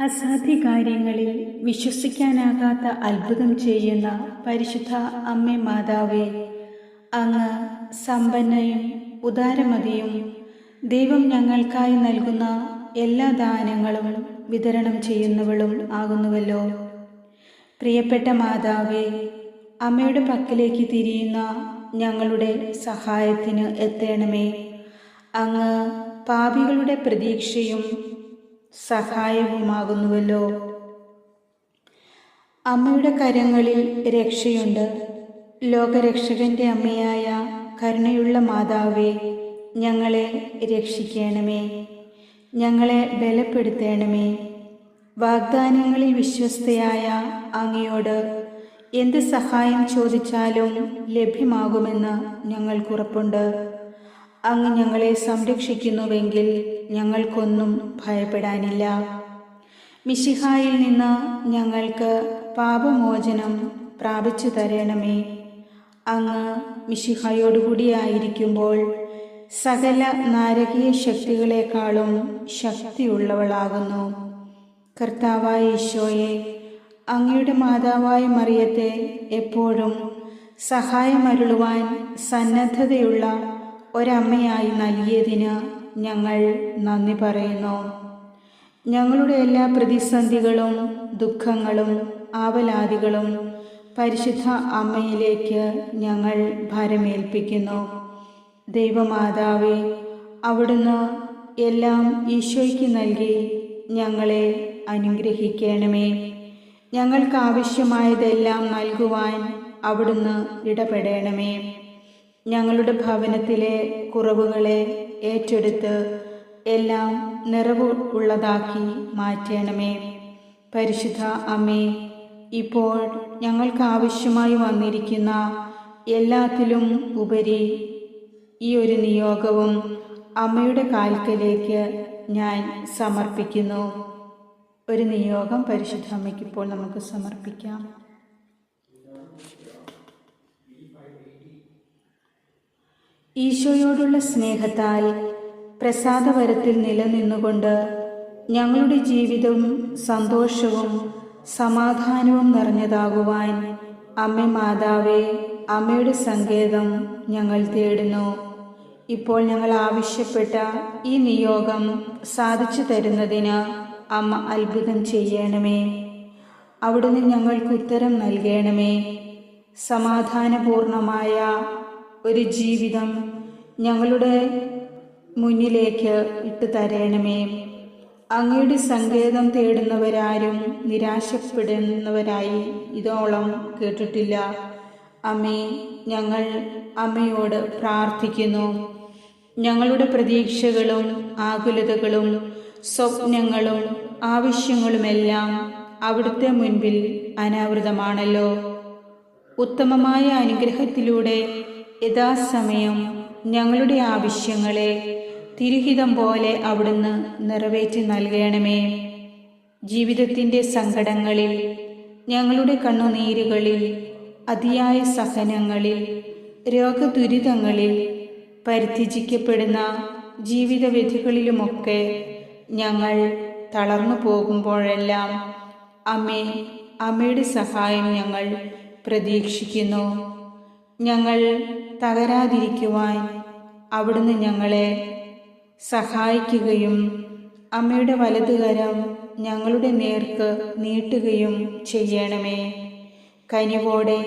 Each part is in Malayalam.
അസാധ്യ കാര്യങ്ങളിൽ വിശ്വസിക്കാനാകാത്ത അത്ഭുതം ചെയ്യുന്ന പരിശുദ്ധ അമ്മേ മാതാവേ, അങ്ങ് സമ്പന്നയും ഉദാരമതിയും ദൈവം ഞങ്ങൾക്കായി നൽകുന്ന എല്ലാ ദാനങ്ങളും വിതരണം ചെയ്യുന്നവളും ആകുന്നുവല്ലോ. പ്രിയപ്പെട്ട മാതാവേ, അമ്മയുടെ പക്കലേക്ക് തിരിയുന്ന ഞങ്ങളുടെ സഹായത്തിന് എത്തേണമേ. അങ്ങ് പാപികളുടെ പ്രതീക്ഷയും സഹായവുമാകുന്നുവല്ലോ. അമ്മയുടെ കരങ്ങളിൽ രക്ഷയുണ്ട്. ലോകരക്ഷകന്റെ അമ്മയായ കരുണയുള്ള മാതാവേ, ഞങ്ങളെ രക്ഷിക്കണമേ, ഞങ്ങളെ ബലപ്പെടുത്തണമേ. വാഗ്ദാനങ്ങളിൽ വിശ്വസ്തയായ അങ്ങയോട് എന്ത് സഹായം ചോദിച്ചാലും ലഭ്യമാകുമെന്ന് ഞങ്ങൾക്കുറപ്പുണ്ട്. അങ്ങ് ഞങ്ങളെ സംരക്ഷിക്കുന്നുവെങ്കിൽ ഞങ്ങൾക്കൊന്നും ഭയപ്പെടാനില്ല. മിശിഹായിൽ നിന്ന് ഞങ്ങൾക്ക് പാപമോചനം പ്രാപിച്ചു തരണമേ. അങ്ങ് മിശിഹായോടുകൂടിയായിരിക്കുമ്പോൾ സകല നാരകീയ ശക്തികളെക്കാളും ശക്തിയുള്ളവളാകുന്നു. കർത്താവായ ഈശോയെ, അങ്ങയുടെ മാതാവായ മറിയത്തെ എപ്പോഴും സഹായമരുളുവാൻ സന്നദ്ധതയുള്ള ഒരമ്മയായി നൽകിയതിന് ഞങ്ങൾ നന്ദി പറയുന്നു. ഞങ്ങളുടെ എല്ലാ പ്രതിസന്ധികളും ദുഃഖങ്ങളും ആവലാതികളും പരിശുദ്ധ അമ്മയിലേക്ക് ഞങ്ങൾ ഭരമേൽപ്പിക്കുന്നു. ദൈവമാതാവേ, അവിടുന്ന് എല്ലാം ഈശോയ്ക്ക് നൽകി ഞങ്ങളെ അനുഗ്രഹിക്കണമേ. ഞങ്ങൾക്ക് ആവശ്യമായതെല്ലാം നൽകുവാൻ അവിടുന്ന് ഇടപെടണമേ. ഞങ്ങളുടെ ഭവനത്തിലെ കുറവുകളെ ഏറ്റെടുത്ത് എല്ലാം നിറവ് ഉള്ളതാക്കി മാറ്റണമേ. പരിശുദ്ധ അമ്മേ, ഇപ്പോൾ ഞങ്ങൾക്ക് ആവശ്യമായി വന്നിരിക്കുന്ന എല്ലാത്തിലും ഉപരി ഈ ഒരു നിയോഗവും അമ്മയുടെ കാൽക്കലേക്ക് ഞാൻ സമർപ്പിക്കുന്നു. ഒരു നിയോഗം പരിശുദ്ധ അമ്മയ്ക്ക് ഇപ്പോൾ നമുക്ക് സമർപ്പിക്കാം. ഈശോയോടുള്ള സ്നേഹത്താൽ പ്രസാദവരത്തിൽ നിലനിന്നുകൊണ്ട് ഞങ്ങളുടെ ജീവിതവും സന്തോഷവും സമാധാനവും നിറഞ്ഞതാകുവാൻ അമ്മേ മാതാവേ, അമ്മയുടെ സങ്കേതം ഞങ്ങൾ തേടുന്നു. ഇപ്പോൾ ഞങ്ങൾ ആവശ്യപ്പെട്ട ഈ നിയോഗം സാധിച്ചു തരുന്നതിന് അമ്മ അത്ഭുതം ചെയ്യണമേ. അവിടുന്ന് ഞങ്ങൾക്ക് ഉത്തരം നൽകണമേ. സമാധാനപൂർണമായ ഒരു ജീവിതം ഞങ്ങളുടെ മുന്നിലേക്ക് ഇട്ടു തരണമേ. അങ്ങയുടെ സങ്കേതം തേടുന്നവരാരും നിരാശപ്പെടുന്നവരായി ഇതോളം കേട്ടിട്ടില്ല. അമ്മേ, ഞങ്ങൾ അമ്മയോട് പ്രാർത്ഥിക്കുന്നു. ഞങ്ങളുടെ പ്രതീക്ഷകളും ആകുലതകളും സ്വപ്നങ്ങളും ആവശ്യങ്ങളുമെല്ലാം അവിടുത്തെ മുൻപിൽ അനാവൃതമാണല്ലോ. ഉത്തമമായ അനുഗ്രഹത്തിലൂടെ യഥാസമയം ഞങ്ങളുടെ ആവശ്യങ്ങളെ തിരുഹിതം പോലെ അവിടുന്ന് നിറവേറ്റി നൽകണമേ. ജീവിതത്തിൻ്റെ സങ്കടങ്ങളിൽ, ഞങ്ങളുടെ കണ്ണുനീരുകളിൽ, അതിയായ സഹനങ്ങളിൽ, രോഗദുരിതങ്ങളിൽ, പരിത്യജിക്കപ്പെടുന്ന ജീവിതവിധികളിലുമൊക്കെ ഞങ്ങൾ തളർന്നു പോകുമ്പോഴെല്ലാം അമ്മേ, അമ്മയുടെ സഹായം ഞങ്ങൾ പ്രതീക്ഷിക്കുന്നു. ഞങ്ങൾ തകരാതിരിക്കുവാൻ അവിടുന്ന് ഞങ്ങളെ സഹായിക്കുകയും അമ്മയുടെ വലതുകരം ഞങ്ങളുടെ നേർക്ക് നീട്ടുകയും ചെയ്യണമേ. കനിവോടെ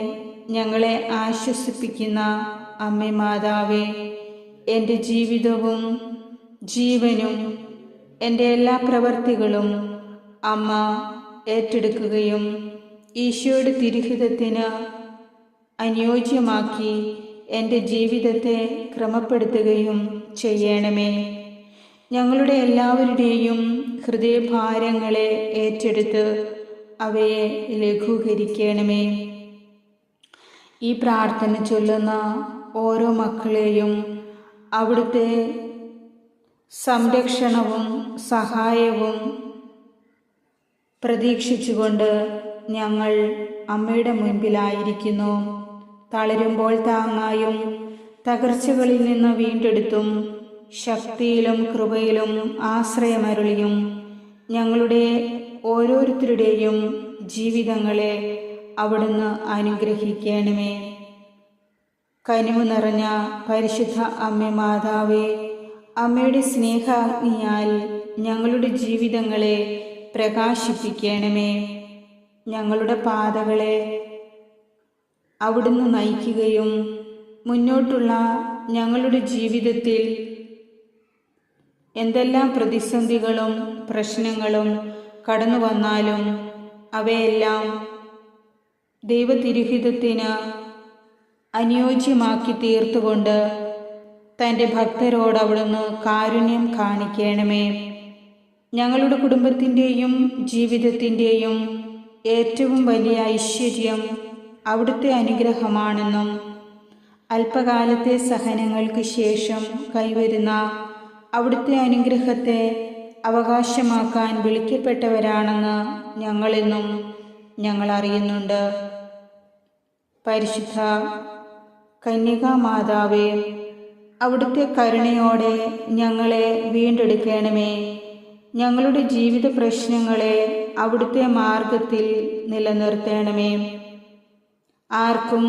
ഞങ്ങളെ ആശ്വസിപ്പിക്കുന്ന അമ്മേ മാതാവേ, എൻ്റെ ജീവിതവും ജീവനും എൻ്റെ എല്ലാ പ്രവൃത്തികളും അമ്മ ഏറ്റെടുക്കുകയും ഈശോയുടെ തിരുഹിതത്തിന് അനുയോജ്യമാക്കി എൻ്റെ ജീവിതത്തെ ക്രമപ്പെടുത്തുകയും ചെയ്യണമേ. ഞങ്ങളുടെ എല്ലാവരുടെയും ഹൃദയഭാരങ്ങളെ ഏറ്റെടുത്ത് അവയെ ലഘൂകരിക്കണമേ. ഈ പ്രാർത്ഥന ചൊല്ലുന്ന ഓരോ മക്കളെയും അവിടുത്തെ സംരക്ഷണവും സഹായവും പ്രതീക്ഷിച്ചുകൊണ്ട് ഞങ്ങൾ അമ്മയുടെ മുൻപിലായിരിക്കുന്നു. തളരുമ്പോൾ താങ്ങായും തകർച്ചകളിൽ നിന്ന് വീണ്ടെടുത്തും ശക്തിയിലും കൃപയിലും ആശ്രയമരുളിയും ഞങ്ങളുടെ ഓരോരുത്തരുടെയും ജീവിതങ്ങളെ അവിടുന്ന് അനുഗ്രഹിക്കണമേ. കനിവ് നിറഞ്ഞ പരിശുദ്ധ അമ്മേ മാതാവേ, അമ്മയുടെ സ്നേഹാഗ്നിയാൽ ഞങ്ങളുടെ ജീവിതങ്ങളെ പ്രകാശിപ്പിക്കണമേ. ഞങ്ങളുടെ പാതകളെ അവിടുന്ന് നയിക്കുകയും മുന്നോട്ടുള്ള ഞങ്ങളുടെ ജീവിതത്തിൽ എന്തെല്ലാം പ്രതിസന്ധികളും പ്രശ്നങ്ങളും കടന്നു വന്നാലും അവയെല്ലാം ദൈവതിരുഹിതത്തിന് അനുയോജ്യമാക്കി തീർത്തുകൊണ്ട് തൻ്റെ ഭക്തരോട് അവിടുന്ന് കാരുണ്യം കാണിക്കണമേ. ഞങ്ങളുടെ കുടുംബത്തിൻ്റെയും ജീവിതത്തിൻ്റെയും ഏറ്റവും വലിയ ഐശ്വര്യം അവിടുത്തെ അനുഗ്രഹമാണെന്നും അല്പകാലത്തെ സഹനങ്ങൾക്ക് ശേഷം കൈവരുന്ന അവിടുത്തെ അനുഗ്രഹത്തെ അവകാശമാക്കാൻ വിളിക്കപ്പെട്ടവരാണെന്ന് ഞങ്ങൾ അറിയുന്നുണ്ട്. പരിശുദ്ധ കന്യകാമാതാവേ, അവിടുത്തെ കരുണയോടെ ഞങ്ങളെ വീണ്ടെടുക്കണമേ. ഞങ്ങളുടെ ജീവിത പ്രശ്നങ്ങളെ അവിടുത്തെ മാർഗത്തിൽ നിലനിർത്തണമേ. ആർക്കും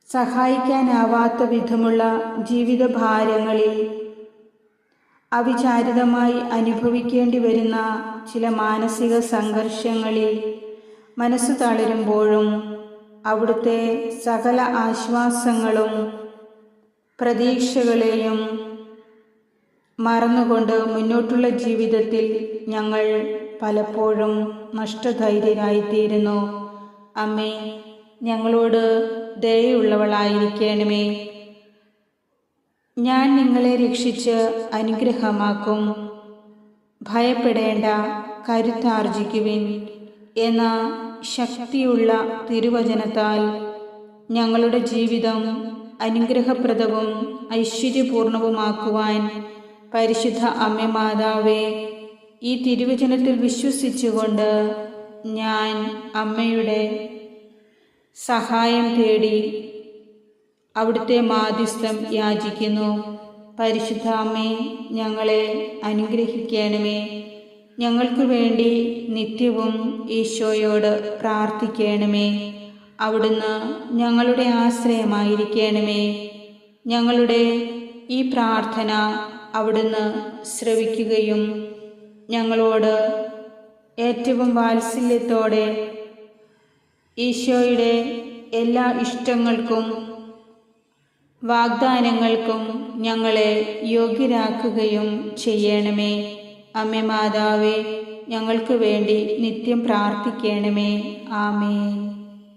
സഹായിക്കാനാവാത്ത വിധമുള്ള ജീവിതഭാരങ്ങളിൽ അവിചാരിതമായി അനുഭവിക്കേണ്ടി വരുന്ന ചില മാനസിക സംഘർഷങ്ങളിൽ മനസ്സ് തളരുമ്പോഴും അവിടുത്തെ സകല ആശ്വാസങ്ങളും പ്രതീക്ഷകളെയും മറന്നുകൊണ്ട് മുന്നോട്ടുള്ള ജീവിതത്തിൽ ഞങ്ങൾ പലപ്പോഴും നഷ്ടധൈര്യരായിത്തീരുന്നു. അമ്മേ, ഞങ്ങളോട് ദയയുള്ളവളായിരിക്കണമേ. ഞാൻ നിങ്ങളെ രക്ഷിച്ച് അനുഗ്രഹമാക്കും, ഭയപ്പെടേണ്ട, കരുത്താർജിക്കുവിൻ എന്ന ശക്തിയുള്ള തിരുവചനത്താൽ ഞങ്ങളുടെ ജീവിതം അനുഗ്രഹപ്രദവും ഐശ്വര്യപൂർണവുമാക്കുവാൻ പരിശുദ്ധ അമ്മേ മാതാവേ, ഈ തിരുവചനത്തിൽ വിശ്വസിച്ചുകൊണ്ട് ഞാൻ അമ്മയുടെ സഹായം തേടി അവിടുത്തെ മാധ്യസ്ഥം യാചിക്കുന്നു. പരിശുദ്ധ അമ്മേ, ഞങ്ങളെ അനുഗ്രഹിക്കണമേ. ഞങ്ങൾക്ക് വേണ്ടി നിത്യവും ഈശോയോട് പ്രാർത്ഥിക്കണമേ. അവിടുന്ന് ഞങ്ങളുടെ ആശ്രയമായിരിക്കണമേ. ഞങ്ങളുടെ ഈ പ്രാർത്ഥന അവിടുന്ന് ശ്രവിക്കുകയും ഞങ്ങളോട് ഏറ്റവും വാത്സല്യത്തോടെ ഈശോയുടെ എല്ലാ ഇഷ്ടങ്ങൾക്കും വാഗ്ദാനങ്ങൾക്കും ഞങ്ങളെ യോഗ്യരാക്കുകയും ചെയ്യണമേ. അമ്മേ മാതാവേ, ഞങ്ങൾക്ക് വേണ്ടി നിത്യം പ്രാർത്ഥിക്കണമേ. ആമേൻ.